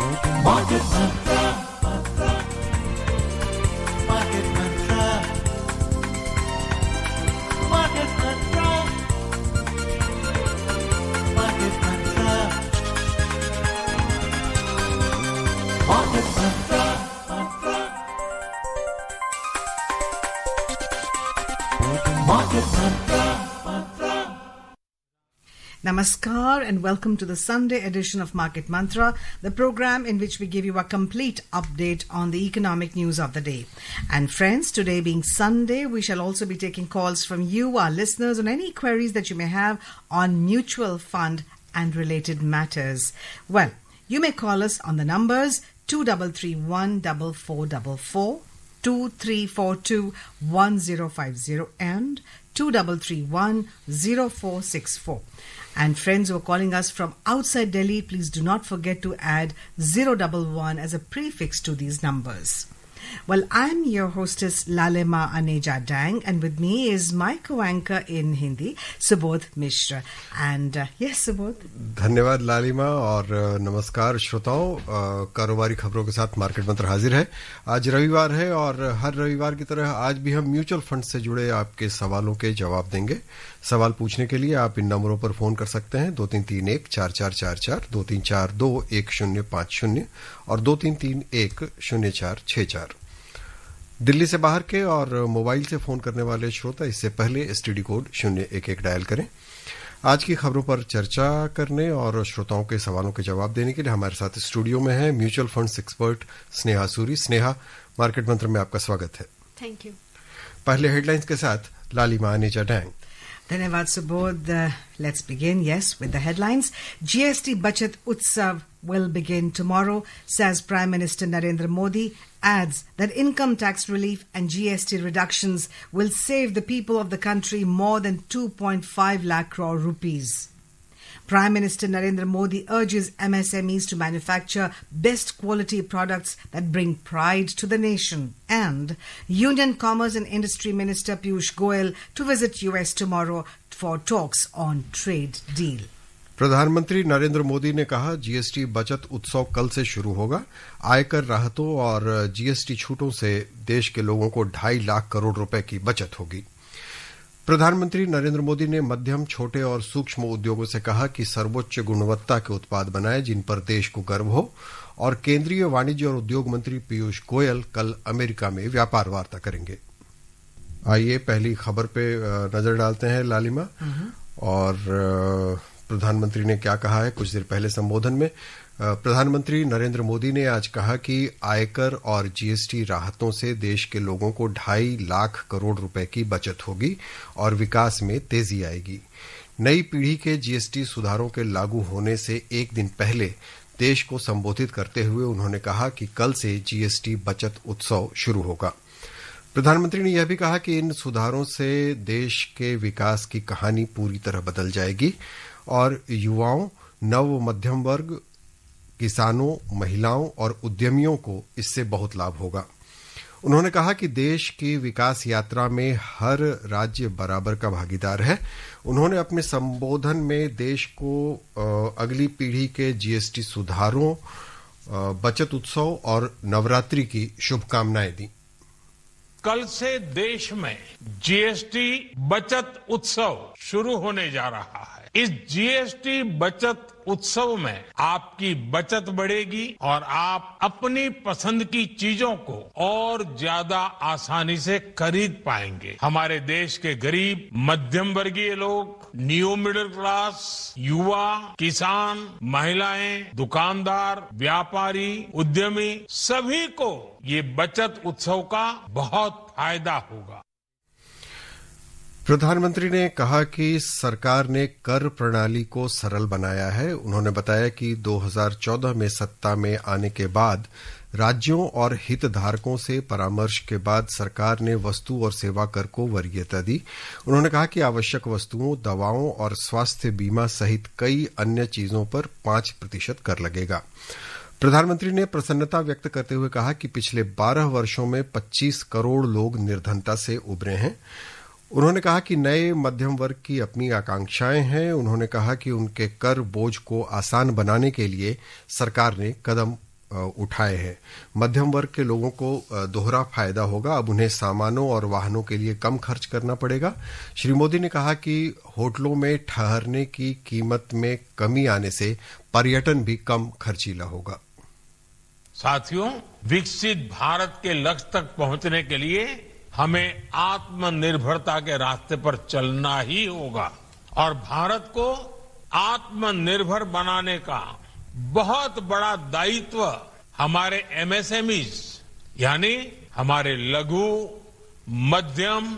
Market Mantra, Market Mantra, Market Mantra, Market Mantra, Market Mantra, Market Mantra. Namaskar and welcome to the Sunday edition of Market Mantra, the program in which we give you a complete update on the economic news of the day. And friends, today being Sunday, we shall also be taking calls from you, our listeners, on any queries that you may have on mutual fund and related matters. Well, you may call us on the numbers 2331 4444, 2342 1050 and 2331 0464. And friends who are calling us from outside Delhi, please do not forget to add 011 as a prefix to these numbers. Well, I'm your hostess Lalima Aneja Dang, and with me is my co-anchor in Hindi, Subodh Mishra. And yes, Subodh. धन्यवाद लालिमा और नमस्कार श्रोताओं, कारोबारी खबरों के साथ market मंत्र हाजिर है। आज रविवार है और हर रविवार की तरह आज भी हम म्यूचुअल फंड से जुड़े आपके सवालों के जवाब देंगे। सवाल पूछने के लिए आप इन नंबरों पर फोन कर सकते हैं 2331-4444, 2342-1050 और 2331-0464। दिल्ली से बाहर के और मोबाइल से फोन करने वाले श्रोता इससे पहले एसटीडी कोड 011 डायल करें। आज की खबरों पर चर्चा करने और श्रोताओं के सवालों के जवाब देने के लिए हमारे साथ स्टूडियो में है mutual funds expert Sneha Suri. Sneha, market मंत्र में आपका स्वागत है। Thank you. पहले हेडलाइंस के साथ लालिमा Aneja dang. Dhanyavad Subodh. Let's begin, yes, with the headlines. GST Bachat Utsav will begin tomorrow, says Prime Minister Narendra Modi, adds that income tax relief and GST reductions will save the people of the country more than 2.5 lakh crore rupees. Prime Minister Narendra Modi urges MSMEs to manufacture best quality products that bring pride to the nation. And Union Commerce and Industry Minister Piyush Goyal to visit US tomorrow for talks on trade deal. प्रधानमंत्री नरेंद्र मोदी ने कहा, GST बचत उत्सव कल से शुरू होगा। आयकर राहतों और जीएसटी छूटों से देश के लोगों को 2.5 लाख करोड़ रुपए की बचत होगी। प्रधानमंत्री नरेंद्र मोदी ने मध्यम, छोटे और सूक्ष्म उद्योगों से कहा कि सर्वोच्च गुणवत्ता के उत्पाद बनाएं जिन पर देश को गर्व हो। और केंद्रीय वाणिज्य और उद्योग मंत्री पीयूष गोयल कल अमेरिका में व्यापार वार्ता करेंगे। आइए पहली खबर पे नजर डालते हैं लालिमा। और प्रधानमंत्री ने क्या कहा है कुछ देर पहले संबोधन में। प्रधानमंत्री नरेंद्र मोदी ने आज कहा कि आयकर और जीएसटी राहतों से देश के लोगों को 2.5 लाख करोड़ रुपए की बचत होगी और विकास में तेजी आएगी। नई पीढ़ी के जीएसटी सुधारों के लागू होने से एक दिन पहले देश को संबोधित करते हुए उन्होंने कहा कि कल से जीएसटी बचत उत्सव शुरू होगा। प्रधानमंत्री ने यह भी कहा कि इन सुधारों से देश के विकास की कहानी पूरी तरह बदल जाएगी और युवाओं, नव मध्यम वर्ग, किसानों, महिलाओं और उद्यमियों को इससे बहुत लाभ होगा। उन्होंने कहा कि देश की विकास यात्रा में हर राज्य बराबर का भागीदार है। उन्होंने अपने संबोधन में देश को अगली पीढ़ी के जीएसटी सुधारों, बचत उत्सव और नवरात्रि की शुभकामनाएं दी। कल से देश में जीएसटी बचत उत्सव शुरू होने जा रहा है। इस जीएसटी बचत उत्सव में आपकी बचत बढ़ेगी और आप अपनी पसंद की चीजों को और ज्यादा आसानी से खरीद पाएंगे। हमारे देश के गरीब, मध्यम वर्गीय लोग, न्यू मिडिल क्लास, युवा, किसान, महिलाएं, दुकानदार, व्यापारी, उद्यमी, सभी को ये बचत उत्सव का बहुत फायदा होगा। प्रधानमंत्री ने कहा कि सरकार ने कर प्रणाली को सरल बनाया है। उन्होंने बताया कि 2014 में सत्ता में आने के बाद राज्यों और हितधारकों से परामर्श के बाद सरकार ने वस्तु और सेवा कर को वरीयता दी। उन्होंने कहा कि आवश्यक वस्तुओं, दवाओं और स्वास्थ्य बीमा सहित कई अन्य चीजों पर 5% कर लगेगा। प्रधानमंत्री ने प्रसन्नता व्यक्त करते हुए कहा कि पिछले 12 वर्षों में 25 करोड़ लोग निर्धनता से उबरे हैं। उन्होंने कहा कि नए मध्यम वर्ग की अपनी आकांक्षाएं हैं। उन्होंने कहा कि उनके कर बोझ को आसान बनाने के लिए सरकार ने कदम उठाए हैं। मध्यम वर्ग के लोगों को दोहरा फायदा होगा। अब उन्हें सामानों और वाहनों के लिए कम खर्च करना पड़ेगा। श्री मोदी ने कहा कि होटलों में ठहरने की कीमत में कमी आने से पर्यटन भी कम खर्चीला होगा। साथियों, विकसित भारत के लक्ष्य तक पहुंचने के लिए हमें आत्मनिर्भरता के रास्ते पर चलना ही होगा और भारत को आत्मनिर्भर बनाने का बहुत बड़ा दायित्व हमारे एमएसएमईज यानी हमारे लघु, मध्यम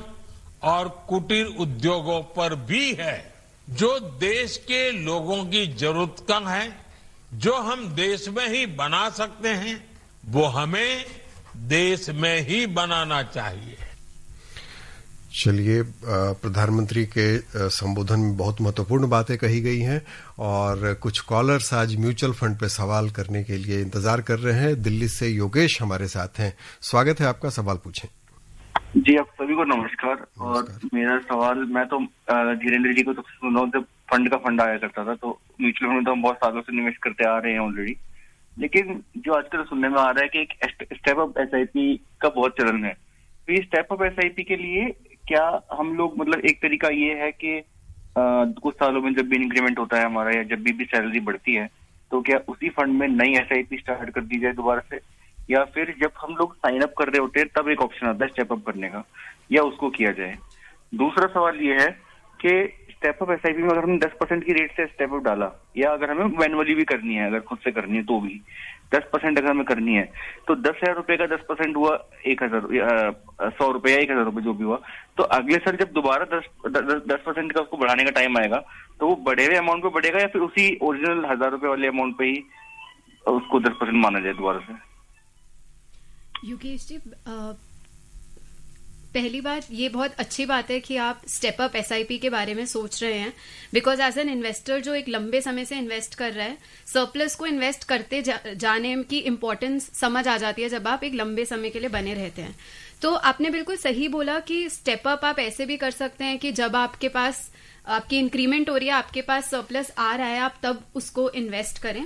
और कुटीर उद्योगों पर भी है, जो देश के लोगों की जरूरत का है, जो हम देश में ही बना सकते हैं, वो हमें देश में ही बनाना चाहिए। चलिए, प्रधानमंत्री के संबोधन में बहुत महत्वपूर्ण बातें कही गई हैं और कुछ कॉलर्स आज म्यूचुअल फंड पे सवाल करने के लिए इंतजार कर रहे हैं। दिल्ली से योगेश हमारे साथ हैं। स्वागत है आपका, सवाल पूछें। जी, आप सभी को नमस्कार। और मेरा सवाल, मैं तो धीरेन्द्र जी को तो सुन रहा हूँ, जब फंड आया करता था तो म्यूचुअल फंड में तो हम बहुत सालों से निवेश करते आ रहे हैं ऑलरेडी, लेकिन जो आजकल सुनने में आ रहा है कि एक स्टेप अप एसआईपी का बहुत चलन है। तो ये स्टेप अप एसआईपी के लिए क्या हम लोग, मतलब एक तरीका ये है कि कुछ सालों में जब भी इंक्रीमेंट होता है हमारा या जब भी सैलरी बढ़ती है तो क्या उसी फंड में नई एसआईपी स्टार्ट कर दी जाए दोबारा से, या फिर जब हम लोग साइन अप कर रहे होते हैं तब एक ऑप्शन आता है स्टेप अप करने का, या उसको किया जाए। दूसरा सवाल ये है कि स्टेप अप एसआईपी में अगर हमने 10% की रेट से स्टेप अप डाला, या अगर हमें मैनुअली भी करनी है, अगर खुद से करनी है तो भी 10% अगर हमें करनी है, तो 10,000 रुपए का 10% हुआ 100 रुपए या 1,000 रुपए जो भी हुआ, तो अगले साल जब दोबारा 10% का उसको बढ़ाने का टाइम आएगा तो वो बढ़े हुए अमाउंट पे बढ़ेगा, या फिर उसी ओरिजिनल 1,000 रुपए वाले अमाउंट पे ही उसको 10% माना जाए दोबारा से? योगेश जी, पहली बात, ये बहुत अच्छी बात है कि आप स्टेप अप एसआईपी के बारे में सोच रहे हैं, बिकॉज एज एन इन्वेस्टर जो एक लंबे समय से इन्वेस्ट कर रहा है, सरप्लस को इन्वेस्ट करते जाने की इंपॉर्टेंस समझ आ जाती है जब आप एक लंबे समय के लिए बने रहते हैं। तो आपने बिल्कुल सही बोला कि स्टेप अप आप ऐसे भी कर सकते हैं कि जब आपके पास आपकी इंक्रीमेंट हो रही है, आपके पास सरप्लस आ रहा है, आप तब उसको इन्वेस्ट करें।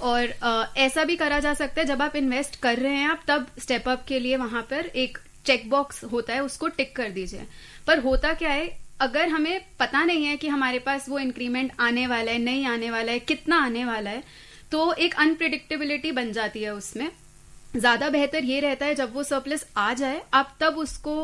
और ऐसा भी करा जा सकता है जब आप इन्वेस्ट कर रहे हैं, आप तब स्टेप अप के लिए वहां पर एक चेक बॉक्स होता है, उसको टिक कर दीजिए। पर होता क्या है, अगर हमें पता नहीं है कि हमारे पास वो इंक्रीमेंट आने वाला है, नहीं आने वाला है, कितना आने वाला है, तो एक अनप्रिडिक्टेबिलिटी बन जाती है उसमें। ज्यादा बेहतर ये रहता है जब वो सरप्लस आ जाए, आप तब उसको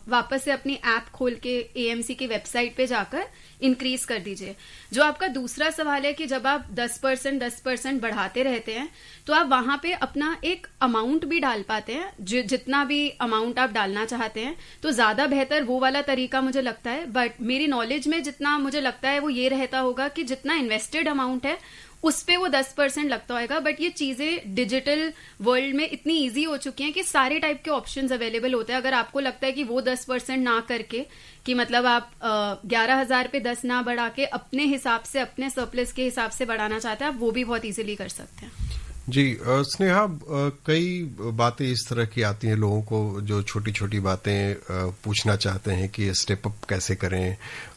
वापस से अपनी ऐप खोल के एएमसी की वेबसाइट पे जाकर इंक्रीज कर दीजिए। जो आपका दूसरा सवाल है कि जब आप 10% बढ़ाते रहते हैं तो आप वहां पे अपना एक अमाउंट भी डाल पाते हैं, जितना भी अमाउंट आप डालना चाहते हैं, तो ज्यादा बेहतर वो वाला तरीका मुझे लगता है। बट मेरी नॉलेज में जितना मुझे लगता है वो ये रहता होगा कि जितना इन्वेस्टेड अमाउंट है उस पे वो 10% लगता होगा। बट ये चीजें डिजिटल वर्ल्ड में इतनी इजी हो चुकी हैं कि सारे टाइप के ऑप्शंस अवेलेबल होते हैं। अगर आपको लगता है कि वो 10% ना करके, कि मतलब आप 11,000 पे 10 ना बढ़ा के अपने हिसाब से, अपने सरप्लस के हिसाब से बढ़ाना चाहते हैं, आप वो भी बहुत इजीली कर सकते हैं। जी स्नेहा, कई बातें इस तरह की आती हैं लोगों को जो छोटी छोटी बातें पूछना चाहते हैं कि स्टेप अप कैसे करें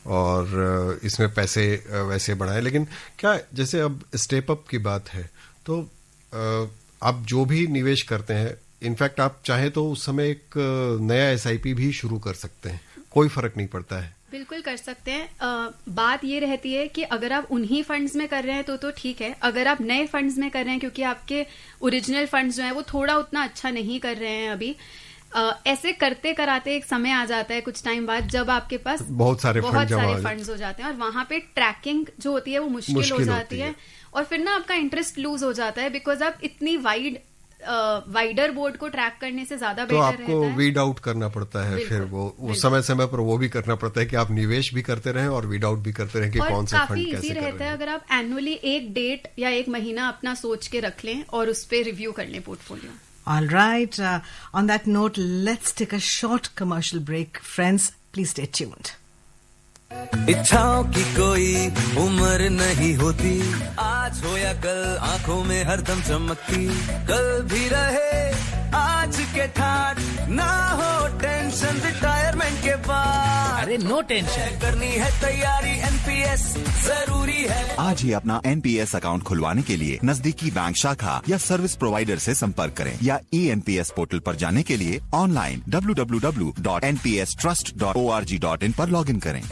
और इसमें पैसे वैसे बढ़ाएं, लेकिन क्या जैसे अब स्टेप अप की बात है तो आप जो भी निवेश करते हैं, इनफैक्ट आप चाहे तो उस समय एक नया एसआईपी भी शुरू कर सकते हैं, कोई फर्क नहीं पड़ता है। बिल्कुल कर सकते हैं। बात ये रहती है कि अगर आप उन्हीं फंड्स में कर रहे हैं तो ठीक है। अगर आप नए फंड्स में कर रहे हैं, क्योंकि आपके ओरिजिनल फंड्स जो हैं वो थोड़ा उतना अच्छा नहीं कर रहे हैं अभी, ऐसे करते कराते एक समय आ जाता है कुछ टाइम बाद जब आपके पास बहुत सारे फंड्स हो जाते हैं और वहां पे ट्रैकिंग जो होती है वो मुश्किल हो जाती है और फिर ना आपका इंटरेस्ट लूज हो जाता है, बिकॉज आप इतनी वाइडर बोर्ड को ट्रैक करने से ज्यादा बेहतर रहता है। तो आपको वीड आउट करना पड़ता है, फिर वो समय समय पर वो भी करना पड़ता है कि आप निवेश भी करते रहें और वीड आउट भी करते रहें कि कौन से फंड कैसे कर रहे हैं। अगर आप एनुअली एक डेट या एक महीना अपना सोच के रख लें और उस पर रिव्यू कर लें portfolio. All right. On that note, let's take a short commercial break. Friends, please stay tuned. इच्छाओं की कोई उम्र नहीं होती। आज हो या कल आंखों में हरदम चमकती, कल भी रहे आज के ठाट, ना हो टेंशन रिटायरमेंट के बाद। अरे नो टेंशन, करनी है तैयारी एनपीएस जरूरी है। आज ही अपना एनपीएस अकाउंट खुलवाने के लिए नजदीकी बैंक शाखा या सर्विस प्रोवाइडर से संपर्क करें या ईएनपीएस पोर्टल पर जाने के लिए ऑनलाइन www.npstrust.org.in पर लॉगिन करें।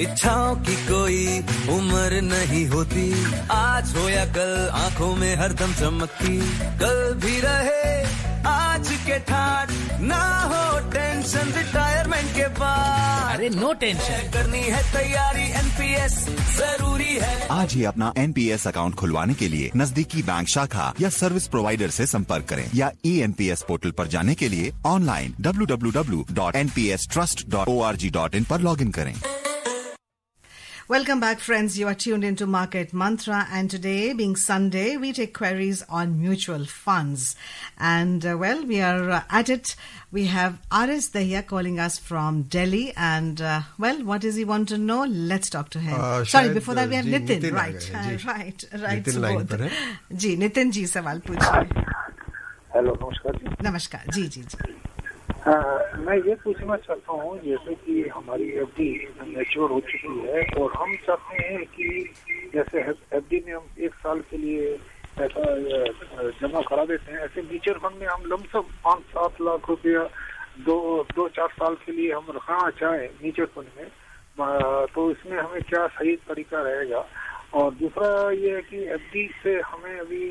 इच्छाओं की कोई उम्र नहीं होती, आज हो या कल आंखों में हरदम चमकती, कल भी रहे आज के ठाट, ना हो टेंशन रिटायरमेंट के बाद। अरे नो टेंशन, करनी है तैयारी एनपीएस जरूरी है। आज ही अपना एनपीएस अकाउंट खुलवाने के लिए नजदीकी बैंक शाखा या सर्विस प्रोवाइडर से संपर्क करें या ईएनपीएस पोर्टल पर जाने के लिए ऑनलाइन www.npstrust.org.in पर लॉगिन करें। Welcome back, friends. You are tuned into Market Mantra, and today, being Sunday, we take queries on mutual funds. And, we are at it. We have R.S. Dahiya calling us from Delhi. And, what does he want to know? Let's talk to him. Sorry, before that, we have Nitin. Right. Nitin line पर है। जी, नितिन जी सवाल पूछिए। Hello, नमस्कार जी। नमस्कार, जी। मैं ये पूछना चाहता हूँ, जैसे कि हमारी एफडी मैच्योर हो चुकी है और हम चाहते हैं कि जैसे एफडी में हम 1 साल के लिए पैसा जमा करा देते हैं, ऐसे म्यूचुअल फंड में हम लमसम 5-7 लाख रुपया 2-4 साल के लिए हम रखना चाहें म्यूचुअल फंड में, तो इसमें हमें क्या सही तरीका रहेगा? और दूसरा ये है कि एफडी से हमें अभी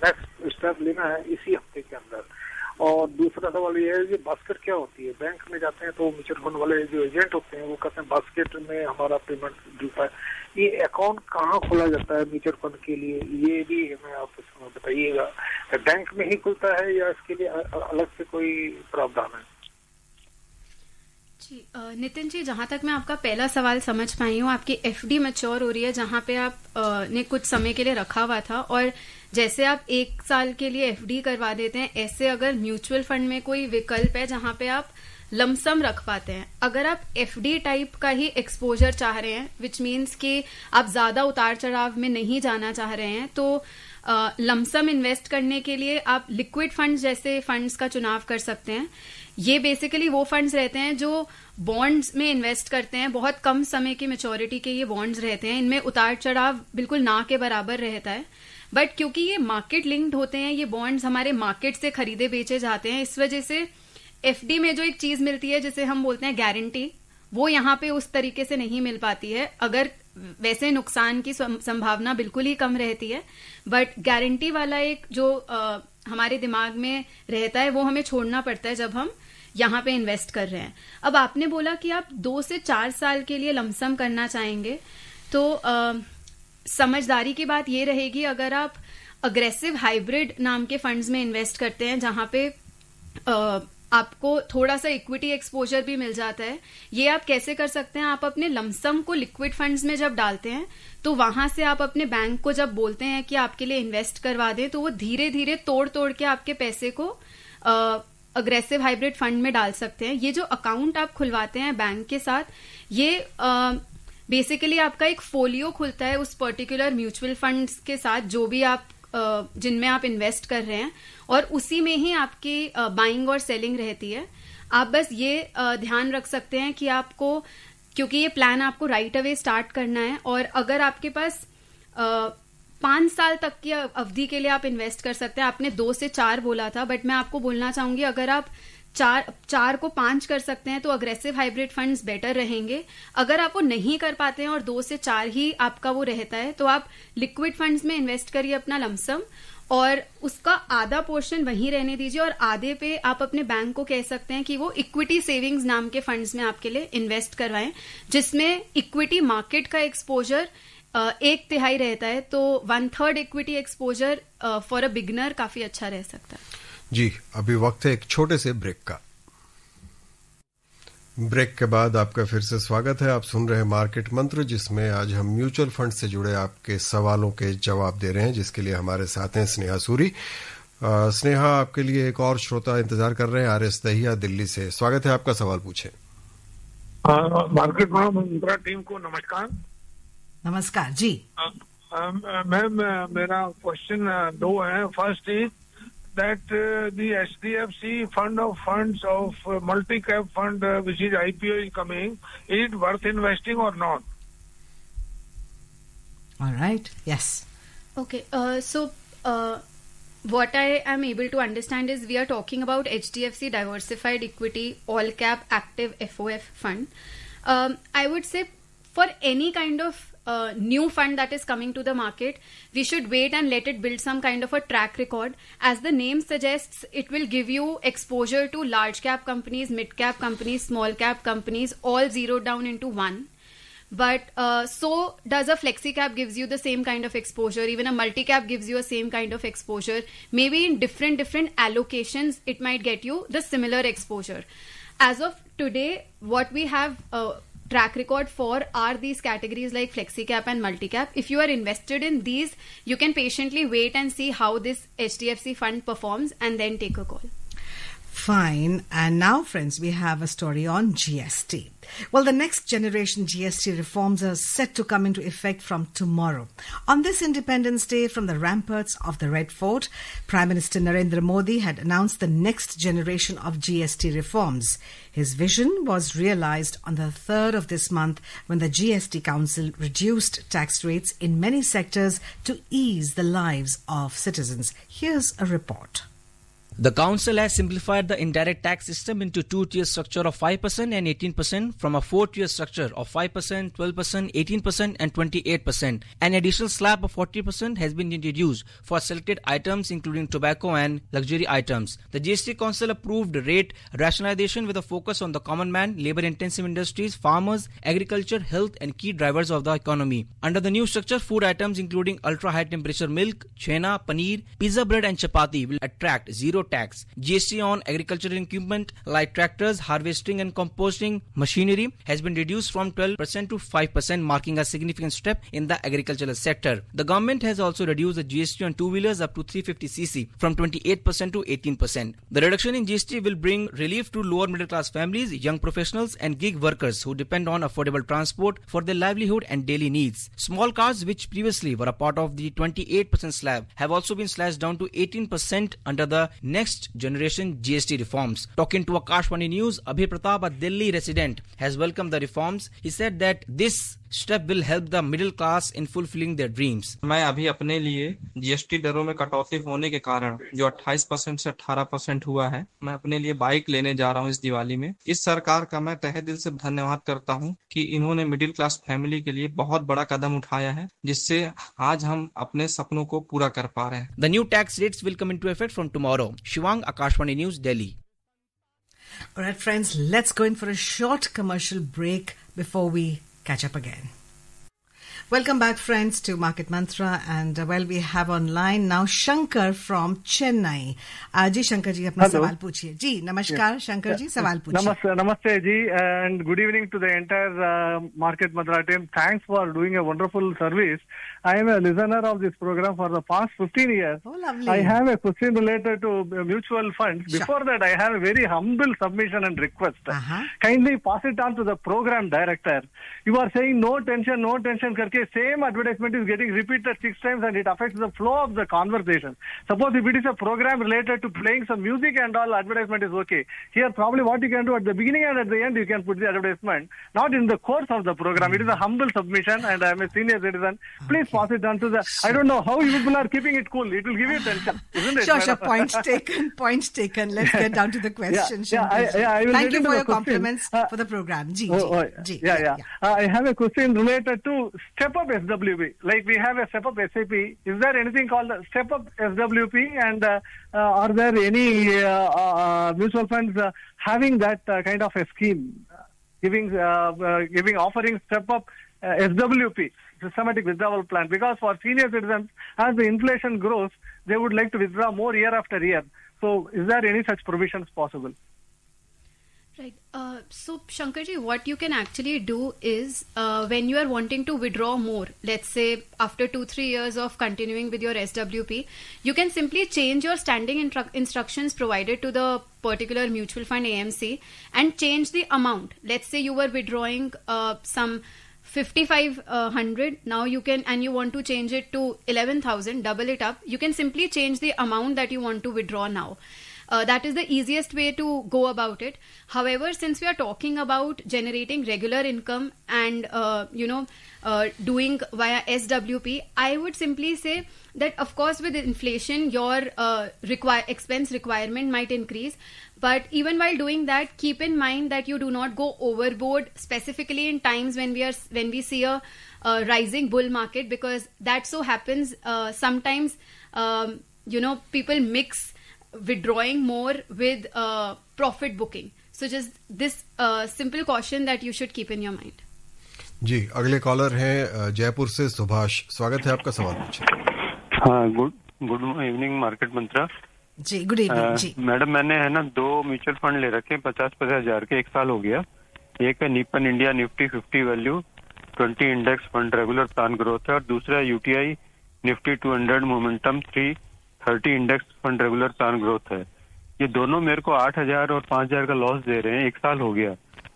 नेक्स्ट स्टेप लेना है इसी हफ्ते के अंदर। और दूसरा सवाल ये है कि बास्केट क्या होती है? बैंक में जाते हैं तो म्यूचुअल फंड वाले जो एजेंट होते हैं वो कहते हैं बास्केट में हमारा पेमेंट जुड़ता है, ये अकाउंट कहाँ खोला जाता है म्यूचुअल फंड के लिए, ये भी हमें आप बताइएगा। बैंक में ही खुलता है या इसके लिए अलग से कोई प्रावधान है? जी नितिन जी, जहां तक मैं आपका पहला सवाल समझ पाई हूँ, आपकी एफडी मैच्योर हो रही है जहां पे आप ने कुछ समय के लिए रखा हुआ था, और जैसे आप 1 साल के लिए एफडी करवा देते हैं, ऐसे अगर म्यूचुअल फंड में कोई विकल्प है जहां पे आप लमसम रख पाते हैं। अगर आप एफडी टाइप का ही एक्सपोजर चाह रहे हैं, विच मीन्स कि आप ज्यादा उतार चढ़ाव में नहीं जाना चाह रहे हैं, तो लमसम इन्वेस्ट करने के लिए आप लिक्विड फंड्स जैसे फंड्स का चुनाव कर सकते हैं। ये बेसिकली वो फंड्स रहते हैं जो बॉन्ड्स में इन्वेस्ट करते हैं, बहुत कम समय की मैच्योरिटी के ये बॉन्ड्स रहते हैं, इनमें उतार चढ़ाव बिल्कुल ना के बराबर रहता है। बट क्योंकि ये मार्केट लिंक्ड होते हैं, ये बॉन्ड्स हमारे मार्केट से खरीदे बेचे जाते हैं, इस वजह से एफडी में जो एक चीज मिलती है जिसे हम बोलते हैं गारंटी, वो यहाँ पे उस तरीके से नहीं मिल पाती है। अगर वैसे नुकसान की संभावना बिल्कुल ही कम रहती है, बट गारंटी वाला एक जो हमारे दिमाग में रहता है वो हमें छोड़ना पड़ता है जब हम यहाँ पे इन्वेस्ट कर रहे हैं। अब आपने बोला कि आप 2 से 4 साल के लिए लमसम करना चाहेंगे, तो समझदारी की बात ये रहेगी, अगर आप अग्रेसिव हाइब्रिड नाम के फंड्स में इन्वेस्ट करते हैं जहां पे आपको थोड़ा सा इक्विटी एक्सपोजर भी मिल जाता है, ये आप कैसे कर सकते हैं? आप अपने लमसम को लिक्विड फंड्स में जब डालते हैं तो वहां से आप अपने बैंक को जब बोलते हैं कि आपके लिए इन्वेस्ट करवा दें, तो वो धीरे धीरे तोड़ के आपके पैसे को अग्रेसिव हाइब्रिड फंड में डाल सकते हैं। ये जो अकाउंट आप खुलवाते हैं बैंक के साथ, ये बेसिकली आपका एक फोलियो खुलता है उस पर्टिकुलर म्यूचुअल फंड्स के साथ जो भी आप जिनमें आप इन्वेस्ट कर रहे हैं, और उसी में ही आपकी बाइंग और सेलिंग रहती है। आप बस ये ध्यान रख सकते हैं कि आपको, क्योंकि ये प्लान आपको राइट अवे स्टार्ट करना है, और अगर आपके पास 5 साल तक की अवधि के लिए आप इन्वेस्ट कर सकते हैं। आपने 2 से 4 बोला था, बट मैं आपको बोलना चाहूंगी अगर आप 4 को 5 कर सकते हैं तो अग्रेसिव हाइब्रिड फंड्स बेटर रहेंगे। अगर आप वो नहीं कर पाते हैं और 2 से 4 ही आपका वो रहता है, तो आप लिक्विड फंड्स में इन्वेस्ट करिए अपना लमसम, और उसका आधा पोर्शन वहीं रहने दीजिए, और आधे पे आप अपने बैंक को कह सकते हैं कि वो इक्विटी सेविंग्स नाम के फंड्स में आपके लिए इन्वेस्ट करवाएं, जिसमें इक्विटी मार्केट का एक्सपोजर 1/3 रहता है, तो 1/3 equity exposure for a beginner काफी अच्छा रह सकता है। जी, अभी वक्त है एक छोटे से ब्रेक का। ब्रेक के बाद आपका फिर से स्वागत है। आप सुन रहे हैं मार्केट मंत्र, जिसमें आज हम म्यूचुअल फंड से जुड़े आपके सवालों के जवाब दे रहे हैं, जिसके लिए हमारे साथ हैं स्नेहा सूरी। स्नेहा, आपके लिए एक और श्रोता इंतजार कर रहे हैं, आर.एस. दहिया दिल्ली से। स्वागत है, आपका सवाल पूछें। मार्केट मंत्र टीम को नमस्कार। नमस्कार जी. मैम मेरा क्वेश्चन दो है. First is that the HDFC fund of funds of multi-cap fund which is IPO is coming, is it worth investing or not? All right. Yes. Okay. So what I am able to understand is we are talking about HDFC Diversified Equity All Cap Active FOF fund. I would say for any kind of new fund that is coming to the market, we should wait and let it build some kind of a track record. As the name suggests, it will give you exposure to large cap companies, mid cap companies, small cap companies, all zeroed down into one. But so does a flexi cap gives you the same kind of exposure. Even a multi cap gives you a same kind of exposure. Maybe in different allocations, it might get you the similar exposure. As of today, what we have track record for are these categories like flexi cap and multi cap. If you are invested in these, you can patiently wait and see how this HDFC fund performs and then take a call. Fine. And now, friends, we have a story on GST. Well, the next generation GST reforms are set to come into effect from tomorrow. On this Independence Day, from the ramparts of the Red Fort, Prime Minister Narendra Modi had announced the next generation of GST reforms. His vision was realized on the 3rd of this month when the GST Council reduced tax rates in many sectors to ease the lives of citizens. Here's a report. The Council has simplified the indirect tax system into two-tier structure of 5% and 18% from a four-tier structure of 5%, 12%, 18% and 28%. An additional slab of 40% has been introduced for selected items including tobacco and luxury items. The GST Council approved rate rationalization with a focus on the common man, labor-intensive industries, farmers, agriculture, health and key drivers of the economy. Under the new structure, food items including ultra-high temperature milk, chhena, paneer, pizza bread and chapati will attract zero tax. GST on agricultural equipment like tractors, harvesting and composting machinery has been reduced from 12% to 5%, marking a significant step in the agricultural sector. The government has also reduced the GST on two-wheelers up to 350cc from 28% to 18%. The reduction in GST will bring relief to lower middle-class families, young professionals and gig workers who depend on affordable transport for their livelihood and daily needs. Small cars, which previously were a part of the 28% slab, have also been slashed down to 18% under the next generation GST reforms. Talking to Akashvani News, Abhi Pratap, a Delhi resident, has welcomed the reforms. He said that this step will help the middle class in fulfilling their dreams. मैं अभी अपने लिए GST दरों में कटौती होने के कारण जो 28% से 18% हुआ है, मैं अपने लिए बाइक लेने जा रहा हूं इस दिवाली में. इस सरकार का मैं तहे दिल से धन्यवाद करता हूं कि इन्होंने मिडिल क्लास फैमिली के लिए बहुत बड़ा कदम उठाया है, जिससे आज हम अपने सपनों को पूरा कर पा रहे हैं. The new tax rates will come into effect from tomorrow. Shivang, Akashvani News, Delhi. All right, friends, let's go in for a short commercial break before we catch up again. Welcome back, friends, to Market Mantra, and we have online now Shankar from Chennai. जी शंकर जी अपना सवाल पूछिए. जी नमस्कार शंकर जी, सवाल पूछिए. नमस्ते जी, and good evening to the entire Market Mantra team. Thanks for doing a wonderful service. I am a listener of this program for the past 15 years. Oh, lovely. I have a question related to mutual funds. Before that, I have a very humble submission and request. Kindly pass it on to the program director. You are saying no tension, karke same advertisement is getting repeated 6 times and it affects the flow of the conversation. Suppose if it is a program related to playing some music and all, advertisement is okay. Here probably what you can do at the beginning and at the end, you can put the advertisement, not in the course of the program. It is a humble submission and I am a senior citizen. Please pass it on to the, I don't know how you people are keeping it cool. It will give you tension, isn't it? Sure, point taken. Let's get down to the question. I will Thank you for your compliments for the program. I have a question related to step-up SWP. Like we have a step-up SAP. Is there anything called a step-up SWP? And are there any mutual funds having that kind of a scheme, offering step-up SWP, systematic withdrawal plan? Because for senior citizens, as the inflation grows, they would like to withdraw more year after year. So is there any such provisions possible? Right. So, Shankarji, what you can actually do is when you are wanting to withdraw more, let's say after 2-3 years of continuing with your SWP, you can simply change your standing instructions provided to the particular mutual fund AMC and change the amount. Let's say you were withdrawing some 5,500, now you can, and you want to change it to 11,000, double it up, you can simply change the amount that you want to withdraw now. That is the easiest way to go about it. However, since we are talking about generating regular income and doing via SWP, I would simply say that of course with inflation your expense requirement might increase, but even while doing that, keep in mind that you do not go overboard, specifically in times when we see a rising bull market, because that so happens sometimes people mix withdrawing more with profit booking. So just this simple caution that you should keep in your mind. जी, अगले collar हैं जयपुर से सुभाष। स्वागत है आपका, सवाल पूछिए। हाँ, good evening market मंत्रा जी। Good evening जी। Madam, मैंने है ना 2 म्यूचुअल फंड ले रखे हैं 50-50 हजार के, 1 साल हो गया। एक है Nippon India Nifty 50 value 20 index fund regular plan growth है, और दूसरा UTI Nifty 200 momentum 330 index fund regular plan growth है। ये दोनों मेरे को 8,000 और 5,000 का लॉस दे रहे हैं, 1 साल हो गया।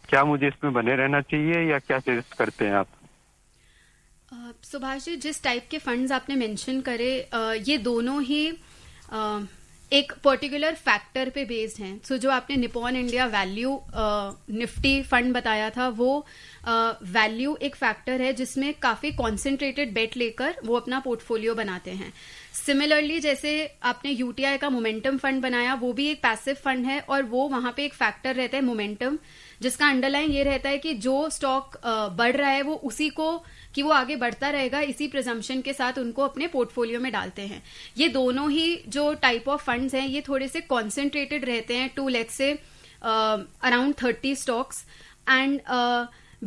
क्या मुझे इसमें बने रहना चाहिए या क्या सजेस्ट करते हैं आप? सुभाष जी, जिस टाइप के फंड्स आपने मेंशन करे, ये दोनों ही एक पर्टिकुलर फैक्टर पे बेस्ड हैं। सो जो आपने Nippon India value Nifty fund बताया था, वो वैल्यू एक फैक्टर है जिसमें काफी कॉन्सेंट्रेटेड बेट लेकर वो अपना पोर्टफोलियो बनाते हैं। सिमिलरली जैसे आपने यूटीआई का मोमेंटम फंड बनाया, वो भी एक पैसिव फंड है, और वो वहां पे एक फैक्टर रहता है मोमेंटम, जिसका अंडरलाइन ये रहता है कि जो स्टॉक बढ़ रहा है वो उसी को कि वो आगे बढ़ता रहेगा, इसी प्रिजम्पशन के साथ उनको अपने पोर्टफोलियो में डालते हैं। ये दोनों ही जो टाइप ऑफ फंड्स हैं, ये थोड़े से कॉन्सेंट्रेटेड रहते हैं to let's say around 30 stocks, and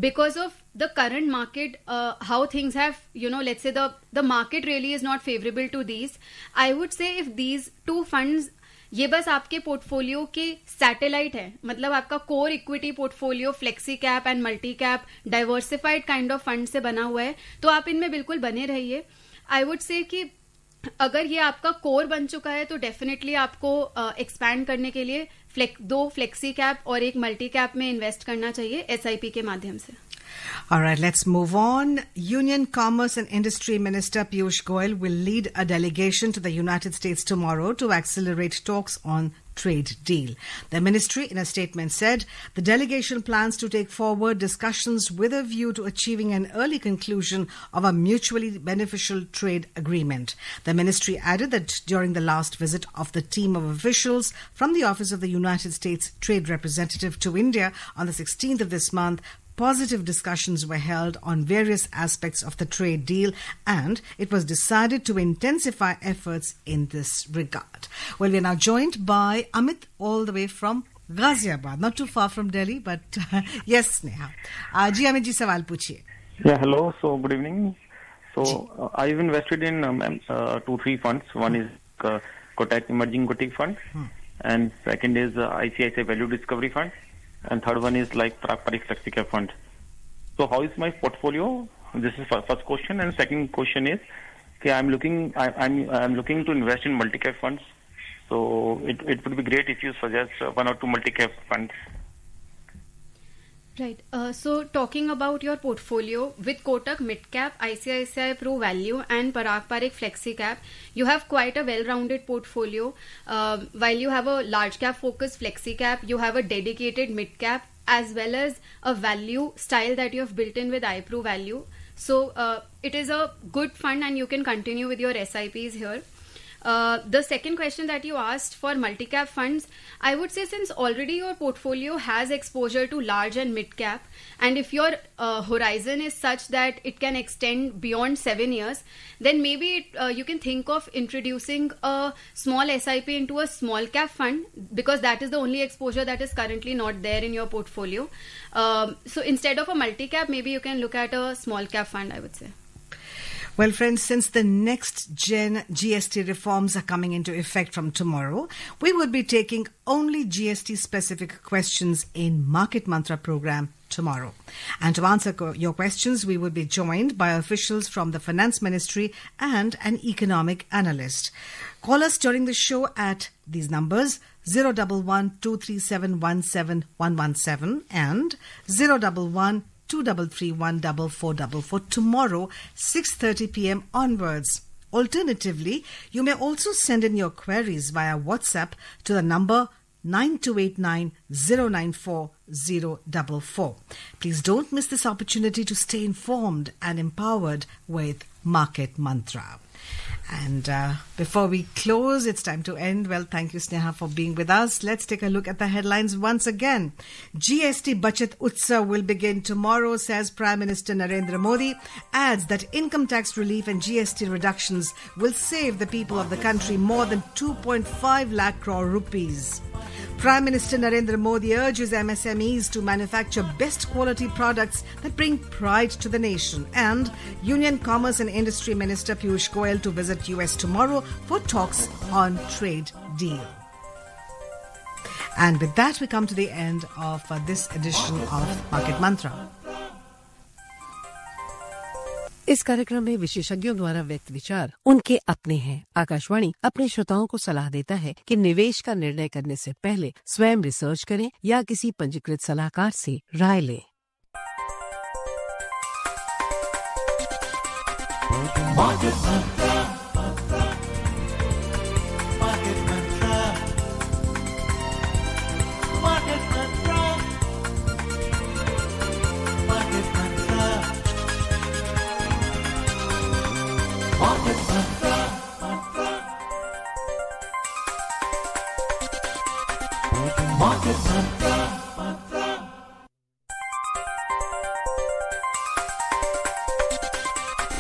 because of the current market, how things have, let's say the market really is not favorable to these. I would say if these two funds, ये बस आपके portfolio के satellite है, मतलब आपका core equity portfolio flexi cap and multi cap diversified kind of fund से बना हुआ है, तो आप इनमें बिल्कुल बने रहिए। आई वुड से कि अगर ये आपका कोर बन चुका है तो डेफिनेटली आपको एक्सपैंड करने के लिए 2 फ्लेक्सी कैप और 1 मल्टी कैप में इन्वेस्ट करना चाहिए एसआईपी के माध्यम से। All right, let's move on. Union Commerce and Industry Minister Piyush Goyal will lead a delegation to the United States tomorrow to accelerate talks on trade deal. The ministry, in a statement, said the delegation plans to take forward discussions with a view to achieving an early conclusion of a mutually beneficial trade agreement. The ministry added that during the last visit of the team of officials from the Office of the United States Trade Representative to India on the 16th of this month, positive discussions were held on various aspects of the trade deal, and it was decided to intensify efforts in this regard. Well, we are now joined by Amit, all the way from Ghaziabad, not too far from Delhi, but yes, Sneha. Ji Amit ji, sawal puchiye. Yeah, hello. So, good evening. So, I've invested in 2-3 funds. One is Kotak Emerging Equity Fund, and second is ICICI Value Discovery Fund. And third one is like Parik Flexi Cap Fund. So how is my portfolio? This is first question, and second question is, okay, I'm looking to invest in multi-cap funds. So it would be great if you suggest 1 or 2 multi-cap funds. Right. So talking about your portfolio, with Kotak Mid Cap, ICICI Pro Value and Parag Parik Flexi Cap, you have quite a well-rounded portfolio. While you have a large cap focused Flexi Cap, you have a dedicated Mid Cap as well as a value style that you have built in with iPro Value. So it is a good fund and you can continue with your SIPs here. The second question that you asked for multi-cap funds, I would say since already your portfolio has exposure to large and mid-cap, and if your horizon is such that it can extend beyond 7 years, then maybe you can think of introducing a small SIP into a small cap fund, because that is the only exposure that is currently not there in your portfolio. So instead of a multi-cap, maybe you can look at a small cap fund, I would say. Well, friends, since the next gen GST reforms are coming into effect from tomorrow, we would be taking only GST specific questions in Market Mantra program tomorrow. And to answer your questions, we will be joined by officials from the Finance Ministry and an economic analyst. Call us during the show at these numbers: 011-237-17117 and 011 233-14444 tomorrow 6:30 p.m. onwards. Alternatively, you may also send in your queries via WhatsApp to the number 9289094044. Please don't miss this opportunity to stay informed and empowered with Market Mantra. And before we close, it's time to end. Well, thank you, Sneha, for being with us. Let's take a look at the headlines once again. GST Bachat Utsav will begin tomorrow, says Prime Minister Narendra Modi. Adds that income tax relief and GST reductions will save the people of the country more than 2.5 lakh crore rupees. Prime Minister Narendra Modi urges MSMEs to manufacture best quality products that bring pride to the nation. And Union Commerce and Industry Minister Piyush Goyal to visit US tomorrow for talks on trade deal. And with that, we come to the end of this edition of Market Mantra. इस कार्यक्रम में विशेषज्ञों द्वारा व्यक्त विचार उनके अपने हैं। आकाशवाणी अपने श्रोताओं को सलाह देता है कि निवेश का निर्णय करने से पहले स्वयं रिसर्च करें या किसी पंजीकृत सलाहकार से राय लें। Market Mantra.